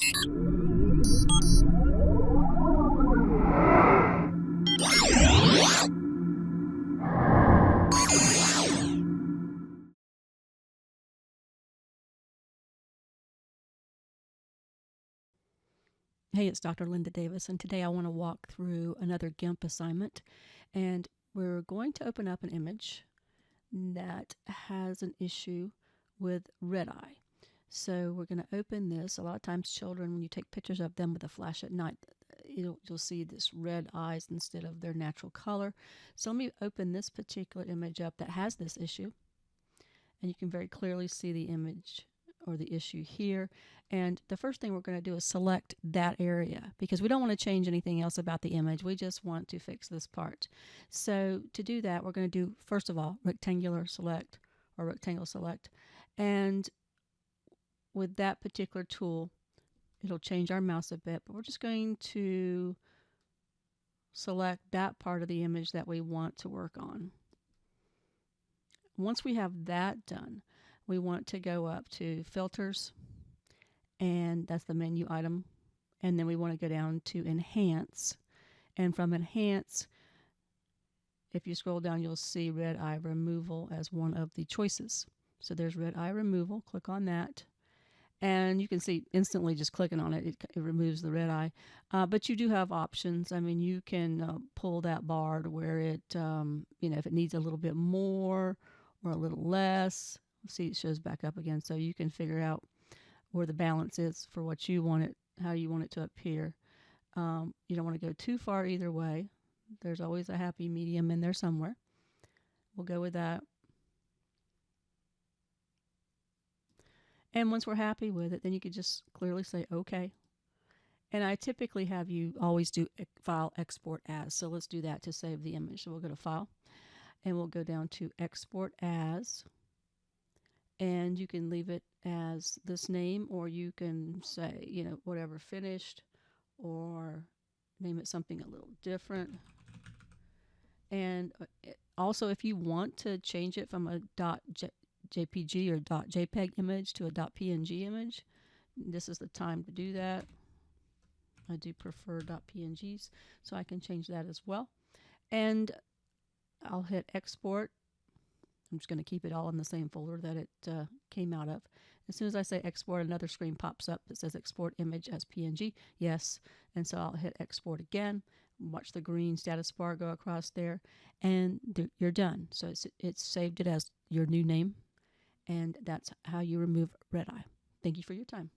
Hey, it's Dr. Linda Davis, and today I want to walk through another Gimp assignment. And we're going to open up an image that has an issue with red eye. So we're going to open this. A lot of times children, when you take pictures of them with a flash at night, you'll see this red eyes instead of their natural color. So let me open this particular image up that has this issue. And you can very clearly see the image or the issue here. And the first thing we're going to do is select that area because we don't want to change anything else about the image. We just want to fix this part. So to do that, we're going to do, first of all, rectangular select or rectangle select. And with that particular tool, it'll change our mouse a bit, but we're just going to select that part of the image that we want to work on. Once we have that done, we want to go up to filters, and that's the menu item. And then we want to go down to enhance. And from enhance, if you scroll down, you'll see red eye removal as one of the choices. So there's red eye removal. Click on that. And you can see instantly just clicking on it, it removes the red eye. But you do have options. I mean, you can pull that bar to where it, if it needs a little bit more or a little less. See, it shows back up again. So you can figure out where the balance is for what you want it, how you want it to appear. You don't want to go too far either way. There's always a happy medium in there somewhere. We'll go with that. And once we're happy with it, then you can just clearly say, okay. And I typically have you always do file export as. So let's do that to save the image. So we'll go to file and we'll go down to export as. And you can leave it as this name, or you can say, whatever, finished, or name it something a little different. And also, if you want to change it from a .jpg or .jpeg image to a .png image, this is the time to do that. I do prefer .pngs, so I can change that as well. And I'll hit export. I'm just going to keep it all in the same folder that it came out of. As soon as I say export, another screen pops up that says export image as PNG. Yes. And so I'll hit export again. Watch the green status bar go across there, and you're done. So it's saved it as your new name, and that's how you remove red eye. Thank you for your time.